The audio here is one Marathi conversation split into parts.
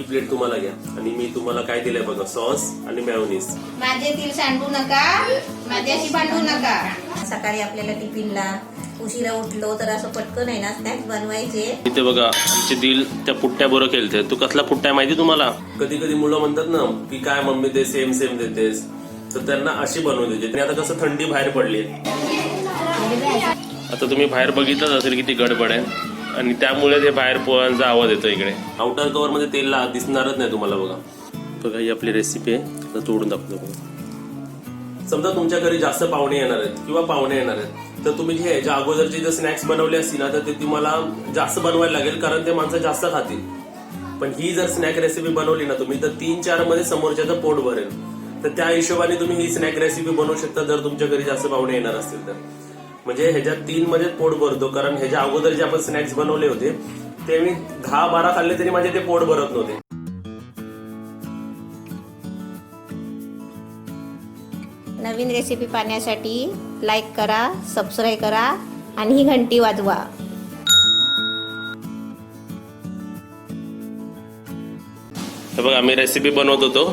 प्लेट तुम्हाला घ्या आणि मी तुम्हाला काय दिलंय बघा, सॉस आणि मेयोनीज. माझे तिल सांडू नका, माझ्याशी भांडू नका. सकाळी आपल्याला टिफिनला उशिरा उठलो तर असं पटकन आहे ना स्नॅक्स बनवायचे. इथे बघा आमचे दिल त्या पुट्ट्या बरोबर खेळते. तू कसला पुट्टा माहिती तुम्हाला? कधी कधी मुलं म्हणतात ना की काय मम्मी ते सेम सेम देतेस, तर त्यांना अशी बनवून देते. आता कसं थंडी बाहेर पडली, आता तुम्ही बाहेर बघितलंच असेल किती गडबड आहे आणि त्यामुळे ते बाहेर पोळ्यांचा आवाज येतो इकडे. आउटर कव्हर मध्ये तेल दिसणारच नाही तुम्हाला. बघा ही आपली रेसिपी आहे, आता तोडून दाखवतो बघा. समजा तुमच्या घरी जास्त पाहुणे येणार आहेत किंवा पाहुणे येणार आहेत, तर तुम्ही जे ह्याच्या अगोदरचे जर स्नॅक्स बनवले असतील ना तर ते तुम्हाला जास्त बनवायला लागेल, कारण ते माणसं जास्त खातील. पण ही जर स्नॅक रेसिपी बनवली ना तुम्ही, तर 3-4 मध्ये समोरच्याचं पोट भरेल. तर त्या हिशोबाने तुम्ही ही स्नॅक रेसिपी बनवू शकता जर तुमच्या घरी जास्त पाहुणे येणार असतील तर. म्हणजे ह्याच्यात 3 मध्ये पोट भरतो, कारण ह्याच्या अगोदर जे आपण स्नॅक्स बनवले होते ते मी 10-12 खाल्ले तरी माझे ते पोट भरत नव्हते. नवीन रेसिपी पाहण्यासाठी लाईक करा, सबस्क्राईब करा आणि ही घंटी वाजवा. हे बघा आम्ही रेसिपी बनवत होतो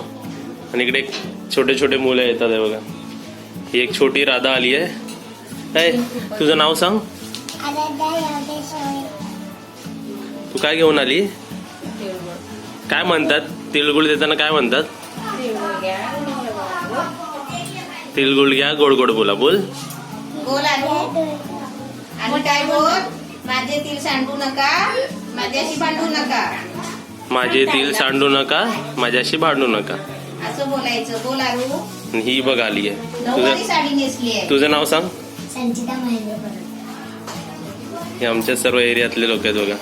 आणि इकडे छोटे छोटे मुलं येतात. हे बघा ही एक छोटी राधा आली आहे. तुझं नाव सांग. तू काय घेऊन आली? काय म्हणतात तिळगुळ देताना? काय म्हणतात? तिळगुळ घ्या, गोड गोड बोला. बोल बोल आणि काय बोल? माझे तिल सांडू नका, माझ्याशी भांडू नका. माझे तिल सांडू नका, माझ्याशी भांडू नका, असं बोलायचं. बोल आरू. ही बघ आली आहे. नऊवारी साडी नेसली आहे. तुझं नाव सांग. संचिता महेंद्र परब. हे आमच्या सर्व एरियातले लोक आहेत बघा.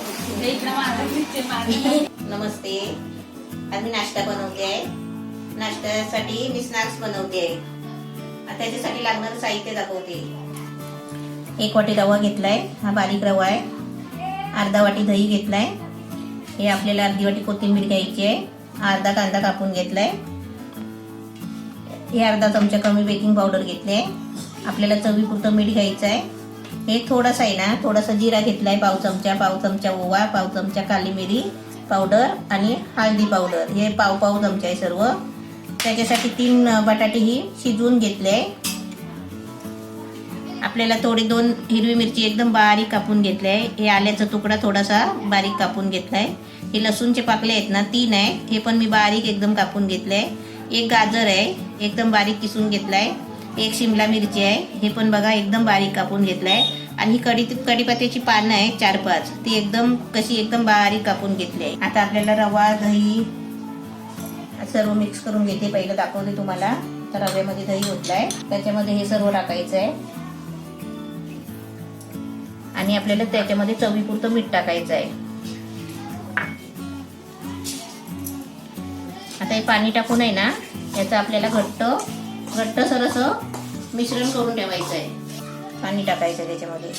नमस्ते. आज मी नाश्ता बनवते आहे. नाश्त्यासाठी मी स्नॅक्स बनवते आहे. त्याच्यासाठी लागणारं साहित्य दाखवते. 1 वाटी रवा घेतलाय, हा बारीक रवा आहे. अर्धा वाटी दही घेतलाय. हे आपल्याला अर्धी वाटी कोथिंबीर घ्यायची आहे. अर्धा कांदा कापून घेतलाय. हे अर्धा चमचा कमी बेकिंग पावडर घेतले. आपल्याला चवीपुरतं मीठ घ्यायचं आहे. हे थोडासा आहे ना, थोडासा जिरा घेतलाय, पाव चमचा ओवा, पाव चमचा काली मिरी पावडर आणि हळदी पावडर. हे पाव चमचा आहे सर्व. त्याच्यासाठी 3 बटाटे ही शिजवून घेतले. आपल्याला थोडी 2 हिरवी मिरची एकदम बारीक कापून घेतले. हे आल्याचा तुकडा थोडासा बारीक कापून घेतलाय. हे लसूणचे पाकले आहेत ना 3 आहे, हे पण मी बारीक एकदम कापून घेतले. 1 गाजर आहे, एकदम बारीक किसून घेतलाय. 1 शिमला मिरची आहे, हे पण बघा एकदम बारीक कापून घेतलाय. आणि ही कढीपत्त्याची पानं आहे 4-5, ती एकदम बारीक कापून घेतली आहे. आता आपल्याला रवा दही सर्व मिक्स करून घेते. पहिलं दाखवते तुम्हाला. तर रव्यामध्ये दही ओतलाय, त्याच्यामध्ये हे सर्व टाकायचं आहे आणि आपल्याला त्याच्यामध्ये चवीपुरतं मीठ टाकायचं आहे. आता हे पाणी टाकून आहे ना, याचं आपल्याला घट्टसर असं मिश्रण करून ठेवायचं आहे. पाणी टाकायचं त्याच्यामध्ये.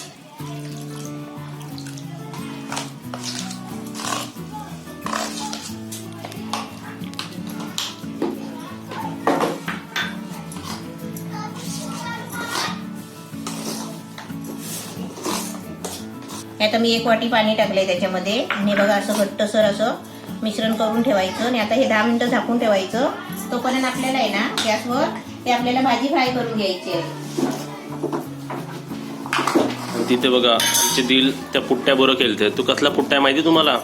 आता मी 1 वाटी पाणी टाकलंय त्याच्यामध्ये आणि बघा असं घट्टसर असं मिश्रण करून ठेवायचं. आणि आता हे 10 मिनिटं झाकून ठेवायचं. तोपर्यंत आपल्याला आहे ना गॅसवर ते आपल्याला भाजी फ्राय करून घ्यायची आहे. तिथे बघा आमचे दिल त्या पुट्ट्या बरोबर खेळते. तू कसला पुट्टा माहिती तुम्हाला?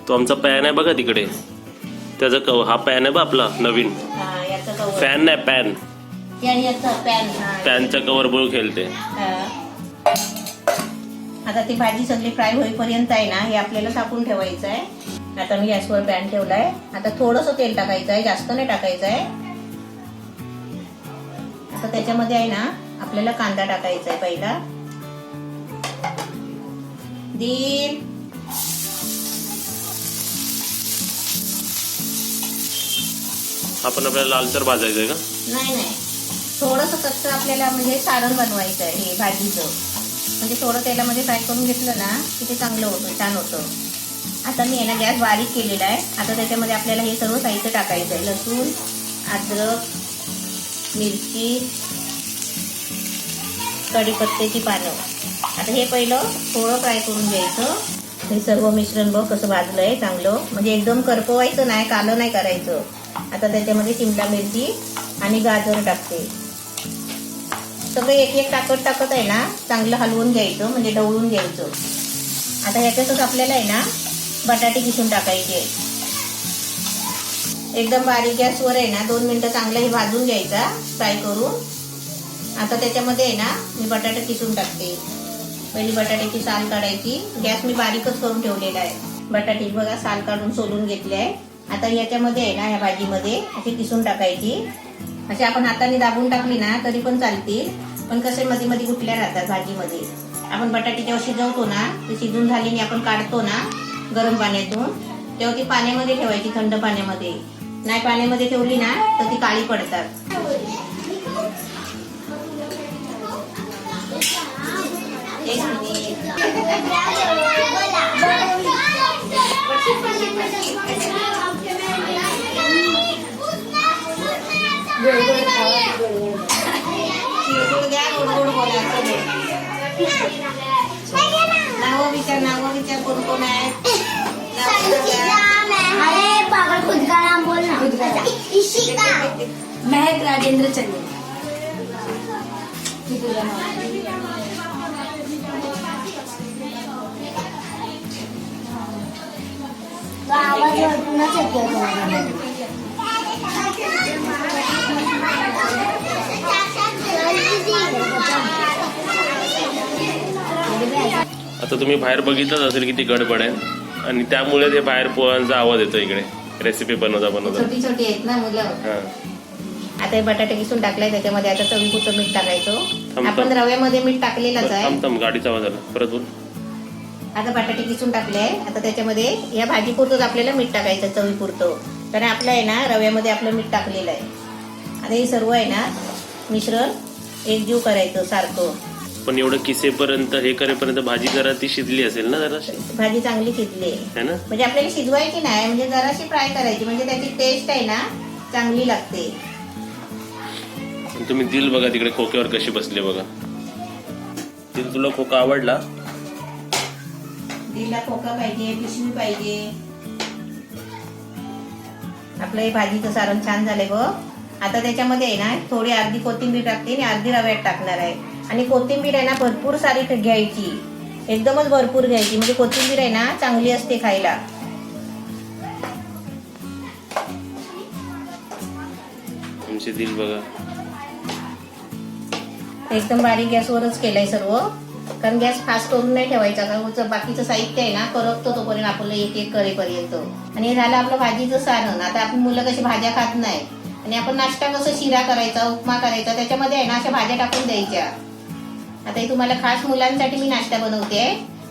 तो आमचा पॅन आहे बघा तिकडे, त्याचा कवर. हा पॅन आहे बा आपला नवीन. फॅन नाही, पॅन. पॅनच्या कवर बरोबर खेळते. आता ती भाजी सगळी फ्राय होईपर्यंत आहे ना हे आपल्याला टाकून ठेवायचं आहे. आता मी गॅसवर पॅन ठेवलाय. आता थोडंसं तेल टाकायचं आहे, जास्त नाही टाकायचं आहे. आता त्याच्यामध्ये आहे ना आपल्याला कांदा टाकायचा आहे. पहिला आपण आपल्याला लालसर भाजायचंय का? नाही, थोडंसं कच्चं आपल्याला म्हणजे सारण बनवायचं आहे हे भाजीचं. म्हणजे थोडं तेलामध्ये फ्राय करून घेतलं ना की ते चांगलं होतं, छान होतं. आता मी आहे ना गॅस बारीक केलेला आहे. आता त्याच्यामध्ये आपल्याला हे सर्व साहित्य टाकायचं आहे. लसूण, अद्रक, मिरची, कढीपत्त्याची पानं. आता हे पहिलं थोडं फ्राय करून घ्यायचं. हे सर्व मिश्रण बघ कसं भाजलंय चांगलं, म्हणजे एकदम करपवायचं नाही, कालं नाही करायचं. आता त्याच्यामध्ये शिमला मिरची आणि गाजर टाकते. सगळं एक एक टाकत आहे ना चांगलं हलवून घ्यायचं, म्हणजे ढवळून घ्यायचं. आता ह्याच्यातच आपल्याला आहे ना बटाटे किसून टाकायचे. एकदम बारीक गॅसवर आहे ना 2 मिनिटं चांगलं हे भाजून घ्यायचा फ्राय करून. आता त्याच्यामध्ये आहे ना मी बटाटे किसून टाकते. पहिली बटाट्याची साल काढायची. गॅस मी बारीकच करून ठेवलेला आहे. बटाटे बघा साल काढून सोलून घेतले आहे. आता याच्यामध्ये आहे ना ह्या भाजीमध्ये अशी किसून टाकायची. अशी आपण हाताने दाबून टाकली ना तरी पण चालतील, पण कसे मध्ये मध्ये गुटल्या राहतात भाजीमध्ये. आपण बटाटे जेव्हा शिजवतो ना, ते शिजून झाली आपण काढतो ना गरम पाण्यातून, तेव्हा ती पाण्यामध्ये ठेवायची, थंड पाण्यामध्ये. नाही पाण्यामध्ये ठेवली ना तर ती काळी पडतात. एक मिनिट. नाव विचार कोण कोण आहे. अरे पागल, खुद का नाम बोल ना. इशिका. महक राजेंद्र चंदेल. आवाज पुन्हा चेक करतो. आता तुम्ही बाहेर बघितलंच असेल किती गडबड आहे, आणि त्यामुळे ते बाहेर पोळ्यांचा आवाज येतो इकडे रेसिपी बनवता बनवता. छोटी छोटी आहेत ना मुलं. हा. आता हे बटाटे किसून टाकलाय, त्याच्यामध्ये आता चवीपुरतं मीठ टाकायचं. थांब. आपण रव्यामध्ये मीठ टाकलेलंच आहे. थांब गाडीचा आवाज आला, परत बोल. आता बटाटे किसून टाकले. आता त्याच्यामध्ये या भाजी पुरतच आपल्याला मीठ टाकायचं चवीपुरतं, कारण आपलं आहे ना रव्यामध्ये आपलं मीठ टाकलेलं आहे. आता हे सर्व आहे ना मिश्रण एकजीव करायचं सारखं. पण एवढं किसेपर्यंत हे करेपर्यंत भाजी जरा ती शिजली असेल ना जराशी. भाजी चांगली शिजली है ना, म्हणजे आपल्याला शिजवायची नाही, म्हणजे जराशी फ्राय करायची, म्हणजे त्याची टेस्ट आहे ना चांगली लागते. तुम्ही दिल बघा तिकडे खोक्यावर कशी बसली बघा. दिल तुला खोका आवडला? दिलला खोका पाहिजे, पिशवी पाहिजे. आपलं हे भाजीचं सारण छान झालंय बघ. आता त्याच्यामध्ये आहे ना थोडी अर्धी कोथिंबीर टाकते आणि अर्धी रव्यात टाकणार आहे. आणि कोथिंबीर आहे ना भरपूर सारी घ्यायची, एकदमच भरपूर घ्यायची, म्हणजे कोथिंबीर आहे ना चांगली असते खायला. तुमचे दिल बघा. एकदम बारीक गॅसवरच केलंय सर्व, कारण गॅस फास्ट करून नाही ठेवायचा, कारण बाकीचं साहित्य आहे ना करपतो तोपर्यंत आपलं एक एक करेपर्यंत. आणि हे झालं आपलं भाजीचं सारण. आता आपण मुलं कशी भाज्या खात नाही, आणि आपण नाश्ता कसं शिरा करायचा, उपमा करायचा, त्याच्यामध्ये आहे ना अशा भाज्या टाकून द्यायच्या. आता हे तुम्हाला खास मुलांसाठी मी नाश्ता बनवते,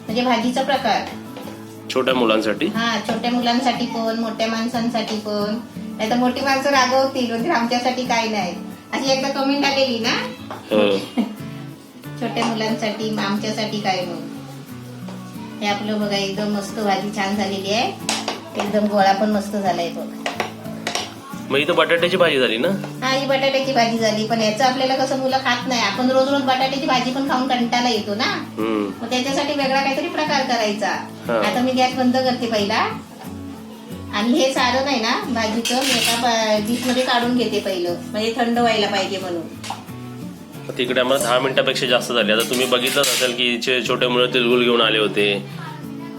म्हणजे भाजीचा प्रकार. छोट्या मुलांसाठी. हा, छोट्या मुलांसाठी पण, मोठ्या माणसांसाठी पण. नाही तर मोठी माणसं रागवतील, म्हणजे आमच्यासाठी काय नाही, अशी एकदा कमेंट आलेली ना. छोट्या मुलांसाठी आमच्यासाठी काय नाही. हे आपलं बघा एकदम मस्त भाजी छान झालेली आहे. एकदम गोळा पण मस्त झालाय बघ. मग इथं बटाट्याची भाजी झाली ना. हा, ही बटाट्याची भाजी झाली, पण याचं आपल्याला कसं मुलं खात नाही. आपण रोज रोज बटाट्याची भाजी पण खाऊन कंटाळा येतो ना, मग त्याच्यासाठी वेगळा काहीतरी प्रकार करायचा. आता मी गॅस बंद करते पहिला, आणि हे सारण आहे ना भाजीचं मी एका डिश मध्ये काढून घेते पहिलं, म्हणजे थंड व्हायला पाहिजे म्हणून. तिकडे आम्हाला 10 मिनिटापेक्षा जास्त झाली. आता तुम्ही बघितलंच असेल की छोटे मुलं तिळगुळ घेऊन आले होते,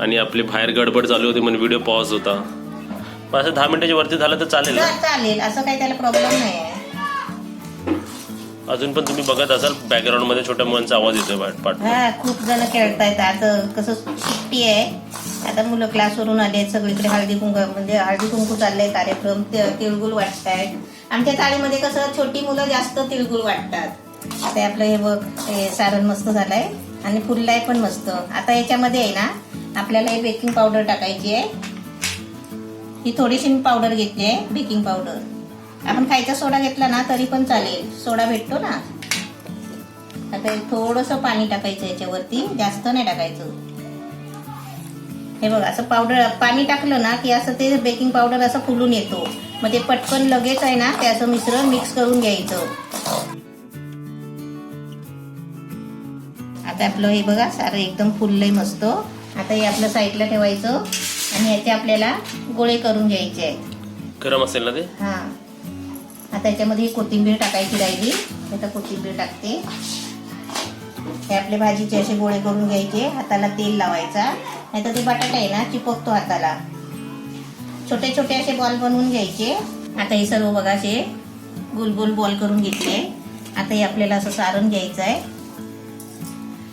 आणि आपली बाहेर गडबड चालू होती म्हणून व्हिडिओ पॉज होता. पण असं 10 मिनिटाच्या वरती झालं तर चालेल ना. चालेल, असं काही त्याला प्रॉब्लेम नाही आहे. अजून पण तुम्ही बघत असाल बॅकग्राऊंड मध्ये छोट्या मुलांचा आवाज येतोय पाठ. हा, खूप जण खेळतायत. आता कसं सुट्टी आहे, आता मुलं क्लासवरून आले, सगळीकडे हळदी कुंकू चाललंय कार्यक्रम, तिळगुळ वाटतायत. आमच्या चाळीमध्ये कसं छोटी मुलं जास्त तिळगुळ वाटतात. आता आपलं हे बघ, हे सारण मस्त झालंय आणि फुललाय पण मस्त. आता याच्यामध्ये आहे ना आपल्याला हे बेकिंग पावडर टाकायची आहे. ही थोडीशी पावडर घेतली आहे, बेकिंग पावडर. आपण खायचा सोडा घेतला ना तरी पण चालेल, सोडा भेटतो ना. आता थोडंसं पाणी टाकायचं याच्यावरती, जास्त नाही टाकायचं. हे बघा, असं पावडर पाणी टाकलं ना की असं ते बेकिंग पावडर असं फुलून येतो. मग ते पटकन लगेच आहे ना ते असं मिश्रण मिक्स करून घ्यायचं. आता आपलं हे बघा सारं एकदम फुललंय मस्त. आता हे आपलं साईडला ठेवायचं आणि याचे आपल्याला गोळे करून घ्यायचे आहेत. गरम असेल ना ते. हां, आता याच्यामध्ये कोथिंबीर टाकायची राहिली. आता कोथिंबीर टाकते. हे आपले भाजीचे असे गोळे करून घ्यायचे. हाताला तेल लावायचा, नाही तर ते बटाटा आहे ना चिपकतो हाताला. छोटे छोटे असे बॉल बनवून घ्यायचे. आता हे सर्व बघा असे गोल गोल बॉल करून घेतले. आता हे आपल्याला असं सारण घ्यायचं आहे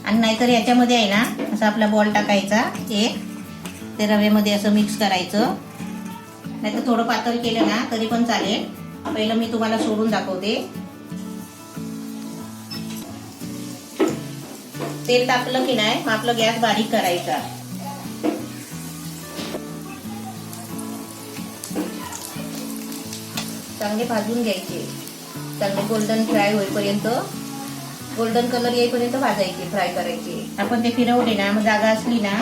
आणि नाहीतर याच्यामध्ये आहे ना असं आपला बॉल टाकायचा एक, ते रव्यामध्ये असं मिक्स करायचं. नाहीतर थोडं पातळ केलं ना तरी पण चालेल. पहिलं मी तुम्हाला सोडून दाखवते. तेल तापलं की नाही मग आपलं गॅस बारीक करायचा. चांगले भाजून घ्यायचे. चांगले गोल्डन फ्राय होईपर्यंत, गोल्डन कलर येईपर्यंत भाजायचे, फ्राय करायचे. आपण ते फिरवले ना मग जागा असली ना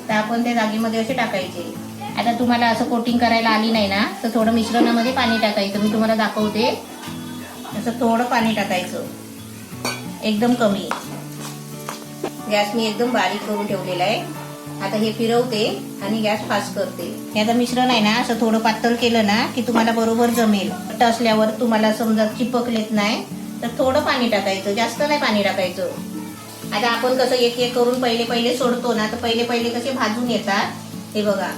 तर आपण त्या जागेमध्ये असे टाकायचे. आता तुम्हाला असं कोटिंग करायला आली नाही ना तर थोडं मिश्रणामध्ये पाणी टाकायचं. मी तुम्हाला दाखवते. असं थोडं पाणी टाकायचं, एकदम कमी. गॅस मी एकदम बारीक करून ठेवलेला आहे. आता हे फिरवते आणि गॅस फास्ट करते. हे आता मिश्रण आहे ना असं थोडं पातळ केलं ना की तुम्हाला बरोबर जमेल. घट्ट असल्यावर तुम्हाला समजा चिपकलेत नाही तर थोडं पाणी टाकायचं, जास्त नाही पाणी टाकायचं. आता आपण कसं एक एक करून पहिले पहिले सोडतो ना तर पहिले पहिले कसे भाजून येतात. हे बघा,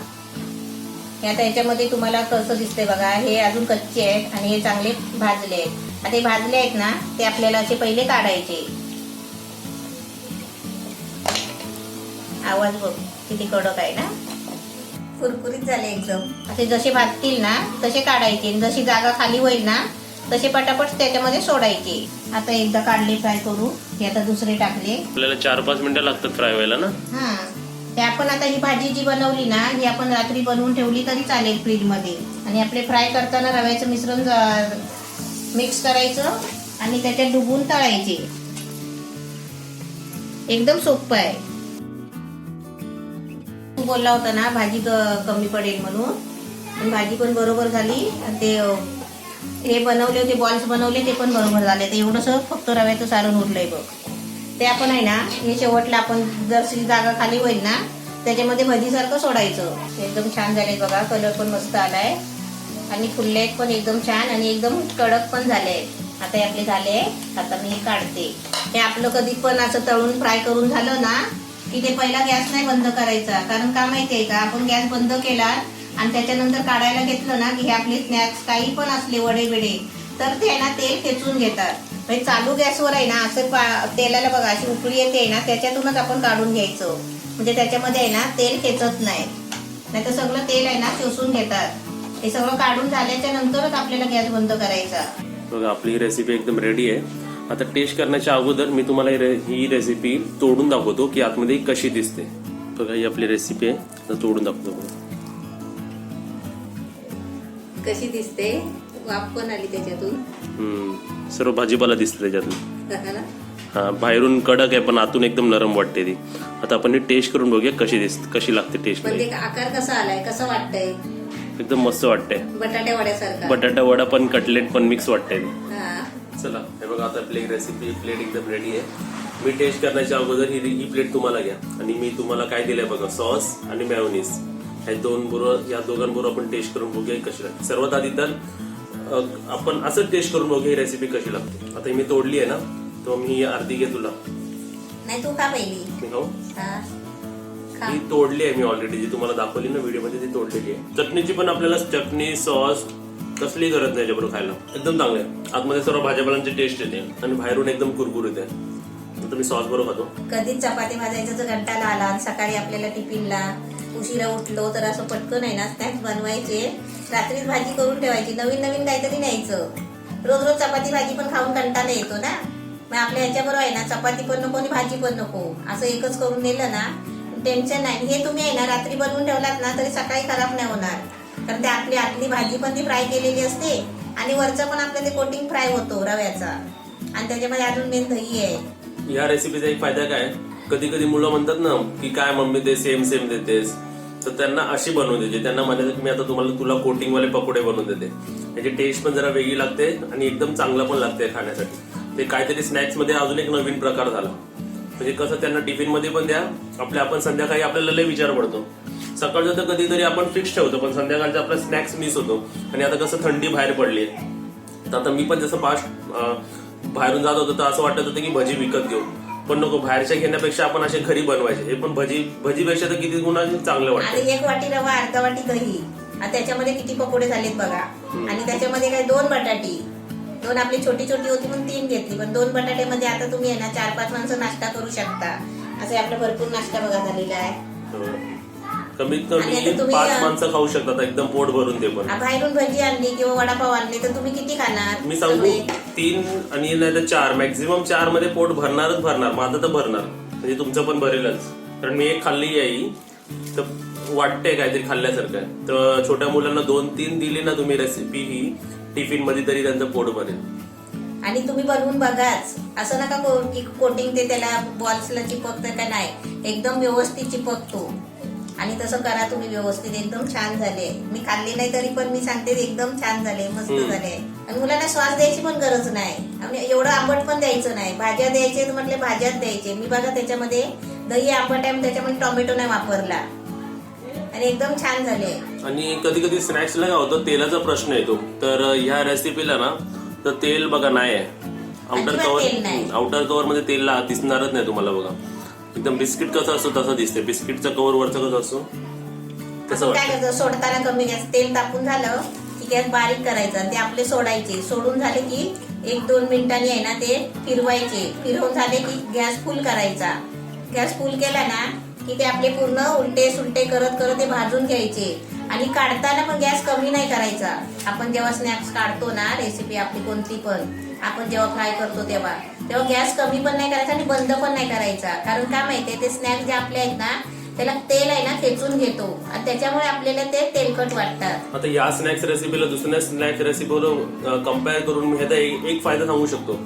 हे आता याच्यामध्ये तुम्हाला कसं दिसतंय बघा. हे अजून कच्चे आहेत आणि हे चांगले भाजले आहेत. आता हे भाजले आहेत ना ते आपल्याला असे पहिले काढायचे. आवाज बघ किती कडक आहे ना, कुरकुरीत झाले एकदम. असे जसे भाजतील ना तसे काढायचे. जशी जागा खाली होईल ना तसे पटापट त्याच्यामध्ये सोडायचे. आता एकदा काढले फ्राय करू. हे आता दुसरे टाकले. आपल्याला 4-5 मिनिटं लागतात फ्राय व्हायला ना. हा, ते आपण आता ही भाजी जी बनवली ना ही आपण रात्री बनवून ठेवली तरी चालेल फ्रीज मध्ये. आणि आपले फ्राय करताना रव्याचं मिश्रण मिक्स करायचं आणि त्याच्यात डुबून तळायचे. एकदम सोपं आहे. तू बोलला होता ना भाजी कमी पडेल म्हणून, पण भाजी पण बरोबर झाली. आणि ते हे बनवले होते बॉल्स बनवले ते पण बरोबर झाले. ते एवढंसं फक्त रव्याचं सारण उरलंय बघ. ते आपण आहे ना हे शेवटला आपण जर जागा खाली होईल ना त्याच्यामध्ये भजीसारखं सोडायचं. एकदम छान झाले बघा. कलर पण मस्त आलाय आणि फुलले पण एकदम छान आणि एकदम कडक पण झाले. आता हे आपले झाले. आता मी काढते. हे आपलं कधी पण असं तळून फ्राय करून झालं ना की ते पहिला गॅस नाही बंद करायचा. कारण का माहितीये का, आपण गॅस बंद केला आणि त्याच्यानंतर काढायला घेतलं ना की हे आपले स्नॅक्स काही पण असले वडे बिडे तर ते ना तेल खेचून घेतात. म्हणजे चालू गॅसवर आहे ना असं तेलाला बघा अशी उकळी येते ना त्याच्यातूनच आपण काढून घ्यायचं. म्हणजे त्याच्यामध्ये आहे ना तेल खेचत नाही, नाही तर सगळं तेल आहे ना शोषून घेतात. हे सगळं काढून झाल्याच्या नंतरच आपल्याला गॅस बंद करायचा. बघा आपली रेसिपी एकदम रेडी आहे. आता टेस्ट करण्याच्या अगोदर मी तुम्हाला ही रेसिपी तोडून दाखवतो की आतमध्ये कशी दिसते. बघा ही आपली रेसिपी आहे. आता तोडून दाखवतो कशी दिसते. वाफ पण आली त्याच्यातून. सर्व भाजीपाला दिसते त्याच्यातून. हा, बाहेरून कडक आहे पण आतून एकदम नरम वाटते ती. आता आपण टेस्ट करून बघूया कशी दिसते, कशी लागते टेस्ट. पण ते आकार कसा आलाय, कसं वाटतंय. एकदम मस्त वाटतंय. बटाट्या वड्यासारखा. बटाटा वडा पण कटलेट पण मिक्स वाटतंय. हा, चला हे बघा आता आपली रेसिपी प्लेट एकदम रेडी आहे. मी टेस्ट करण्याच्या अगोदर ही प्लेट तुम्हाला घ्या आणि मी तुम्हाला काय दिलंय बघा, सॉस आणि मेयोनीज. या दोघांबरोबर आपण टेस्ट करून बघूया कशी लागते. सर्वात आधी तर आपण असं टेस्ट करून बघूया ही रेसिपी कशी लागते. आता मी तोडली आहे ना तर मी अर्धी घे तुला. नाही तू खा पहिली. मी खाऊ. हा, खा. ही तोडली आहे मी ऑलरेडी, जी तुम्हाला दाखवली ना व्हिडिओ मध्ये ती तोडलेली आहे. चटणीची पण आपल्याला चटणी सॉस कसली गरज नाही याच्याबरोबर खायला. एकदम चांगलं आहे. आतमध्ये सर्व भाजीपालांची टेस्ट येते आणि बाहेरून एकदम कुरकुरीत आहे. आता मी सॉस बरोबर खातो. कधीच चपाती भाजायचा जर कंटाळा आला आणि सकाळी आपल्याला टिफिनला उशिरा उठलो तर असं पटकन आहे ना स्नॅक्स बनवायचे. रात्रीच भाजी करून ठेवायची. नवीन नवीन काहीतरी न्यायचं. रोज रोज चपाती भाजी पण खाऊन कंटाळा येतो ना. मग आपल्या ह्याच्याबरोबर आहे ना चपाती पण नको आणि भाजी पण नको, असं एकच करून नेलं ना टेन्शन नाही. हे तुम्ही आहे ना रात्री बनवून ठेवलात ना तरी सकाळी खराब नाही होणार. कारण ते आतली भाजी पण ती फ्राय केलेली असते आणि वरचं पण आपलं ते कोटिंग फ्राय होतो रव्याचा. आणि त्याच्यामध्ये अजून मेन दही आहे. या रेसिपीचा एक फायदा काय, कधी कधी मुलं म्हणतात ना की काय मम्मी ते सेम सेम देतेस, तर त्यांना अशी बनवून द्यायची. त्यांना म्हणायचं की मी आता तुला कोटिंगवाले पकोडे बनवून देते. त्याची टेस्ट पण जरा वेगळी लागते आणि एकदम चांगलं पण लागते खाण्यासाठी. ते काहीतरी स्नॅक्स मध्ये अजून एक नवीन प्रकार झाला. म्हणजे कसं त्यांना टिफिन मध्ये पण द्या. आपण संध्याकाळी आपल्याला लय विचार पडतो. सकाळचं तर कधीतरी आपण फिक्स ठेवतो, पण संध्याकाळचा आपला स्नॅक्स मिस होतो. आणि आता कसं थंडी बाहेर पडली आहे, तर आता मी पण जसं बाहेरून जात होतो तर असं वाटत होतं की भजी विकत घेऊ, पण नको, बाहेरच्या घेण्यापेक्षा आपण असे घरी बनवायचे. हे पण भजीपेक्षा तर किती गुणा चांगलं वाटतं. आणि 1 वाटी रवा, अर्धा वाटी दही, आणि त्याच्यामध्ये किती पकोडे झालेत बघा. आणि त्याच्यामध्ये काय 2 बटाटी, 2 आपली छोटी छोटी होती म्हणून 3 घेतली, पण 2 बटाट्यामध्ये आता तुम्ही आहे ना 4-5 माणसं नाश्ता करू शकता. असे आपला भरपूर नाश्ता बघा झालेला आहे. कमीत आणि आता कमी तुम्ही 5 माणसं खाऊ शकतात एकदम पोट भरून. ते पण बाहेरून भजी आणली किंवा वडापाव आणले तर तुम्ही किती खाणार? मी सांगू 3 आणि नाही तर 4, मॅक्झिमम 4 मध्ये पोट भरणारच भरणार. माझं तर भरेलच, म्हणजे तुमचं पण भरेलच. कारण मी एक खाल्ली आहे तर वाटतंय काहीतरी खाल्ल्यासारखं. तर छोट्या मुलांना 2-3 दिली ना तुम्ही रेसिपी ही टिफिन मध्ये, तरी त्यांचं पोट भरेल. आणि तुम्ही बनवून बघाच, असं नका की कोटिंग ते त्याला बॉल्सला चिपकतं का नाही, एकदम व्यवस्थित चिपकतो. आणि तसं करा तुम्ही व्यवस्थित, एकदम छान झाले. मी खाल्ले नाही तरी पण मी सांगते एकदम छान झाले, मस्त झाले. आणि मुलांना श्वास द्यायची पण गरज नाही, आणि एवढं आंबट पण द्यायचं नाही. भाज्या द्यायचे तर म्हटले भाज्याच द्यायचे. मी बघा त्याच्यामध्ये दही आंबट आहे, त्याच्यामध्ये टोमॅटो नाही वापरला, आणि एकदम छान झाले. आणि कधी कधी स्नॅक्सला काय होतं, तेलाचा प्रश्न येतो. तर ह्या रेसिपीला ना तर तेल बघा नाही आहे. आउटर कव्हर मध्ये तेल दिसणारच नाही तुम्हाला. बघा एकदम बिस्किट कसं असतो तसं दिसते. बिस्किटचा कव्हर वरचा कसं असतो तसं काय करतो, सोडताना कमी गॅस, तेल तापून झालं की गॅस बारीक करायचं आणि ते आपले सोडायचे. सोडून झाले की 1-2 मिनिटांनी आहे ना ते फिरवायचे. फिरवून झाले की गॅस फुल करायचा. गॅस फुल केला ना की ते आपले पूर्ण उलटे सुलटे करत करत ते भाजून घ्यायचे. आणि काढताना पण गॅस कमी नाही करायचा. आपण जेव्हा स्नॅक्स काढतो ना, रेसिपी आपली कोणती पण आपण जेव्हा फ्राय करतो तेव्हा गॅस कमी पण नाही करायचा आणि बंद पण नाही करायचा. कारण काय माहितीये, ते स्नॅक्स जे आपले आहेत ना त्याला तेल आहे ना खेचून घेतो, आणि त्याच्यामुळे आपल्याला ते तेलकट वाटतात. आता या स्नॅक्स रेसिपीला दुसऱ्या स्नॅक्स रेसिपीवर कम्पेअर करून मी ह्याचा एक फायदा सांगू शकतो.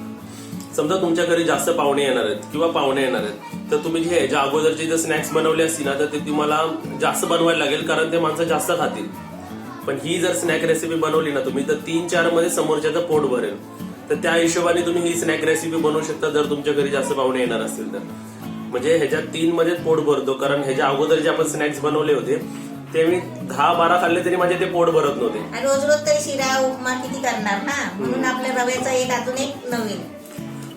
समजा तुमच्या घरी जास्त पाहुणे येणार आहेत किंवा पाहुणे येणार आहेत, तर तुम्ही जे ह्याच्या अगोदरचे जर स्नॅक्स बनवले असतील ना तर ते तुम्हाला जास्त बनवायला लागेल, कारण ते माणसं जास्त खातील. पण ही जर स्नॅक रेसिपी बनवली ना तुम्ही, तर 3-4 मध्ये समोरच्याचं पोट भरेल. तर त्या हिशोबाने तुम्ही ही स्नॅक रेसिपी बनवू शकता जर तुमच्या घरी जास्त पाहुणे येणार असतील तर. म्हणजे ह्याच्यात 3 मध्ये पोट भरतो. कारण ह्याच्या अगोदर जे आपण स्नॅक्स बनवले होते ते मी 10-12 खाल्ले तरी माझे ते पोट भरत नव्हते. आणि रोज रोज तरी शिरा उपमा किती करणार ना, म्हणून आपल्या रव्याचा अजून एक नवीन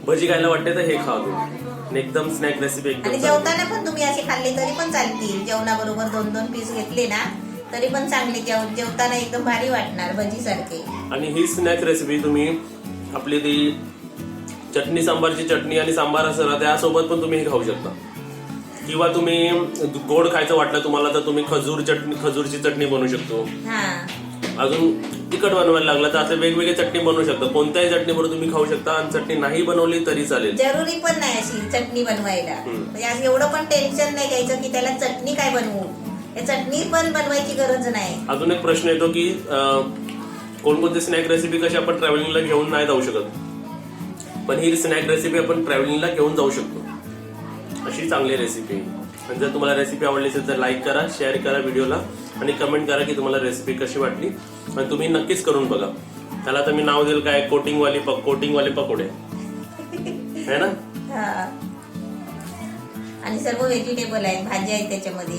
भजी खायला वाटते तर हे खा तुम्ही. एकदम स्नॅक रेसिपी आणि एकदम. जेवताना पण तुम्ही असे खाल्ले तरी पण चालतील. जेवणाबरोबर 2-2 पीस घेतले ना तरी पण चांगले, जेवताना एकदम भारी वाटणार भजी सारखे. आणि ही स्नॅक रेसिपी तुम्ही आपली ती चटणी सांबारची चटणी आणि सांबार असेल त्यासोबत पण तुम्ही हे खाऊ शकता. किंवा तुम्ही गोड खायचं वाटलं तुम्हाला तर तुम्ही खजूरची चटणी बनवू शकतो. अजून तिखट बनवायला लागला तर असे वेगवेगळे चटणी बनवू शकता. कोणत्याही चटणी बरोबर तुम्ही खाऊ शकता. आणि चटणी नाही बनवली तरी चालेल. जरुरी पण नाही अशी चटणी बनवायला. म्हणजे असं एवढं पण टेन्शन नाही घ्यायचं की त्याला चटणी काय बनवू, हे चटणी पण बनवायची गरज नाही. अजून एक प्रश्न येतो की कोणकोणती स्नॅक रेसिपी कशी आपण ट्रॅव्हलिंगला घेऊन नाही जाऊ शकत, पण ही स्नॅक रेसिपी आपण ट्रॅव्हलिंगला घेऊन जाऊ शकतो. अशी चांगली रेसिपी आहे. आणि जर तुम्हाला रेसिपी आवडली असेल तर लाईक करा, शेअर करा व्हिडिओला, आणि कमेंट करा की तुम्हाला रेसिपी कशी वाटली. आणि तुम्ही नक्कीच करून बघा. त्याला तर मी नाव देईल काय, कोटिंगवाले पकोडे है ना. आणि सर्व व्हेजिटेबल आहेत, भाज्या आहेत त्याच्यामध्ये.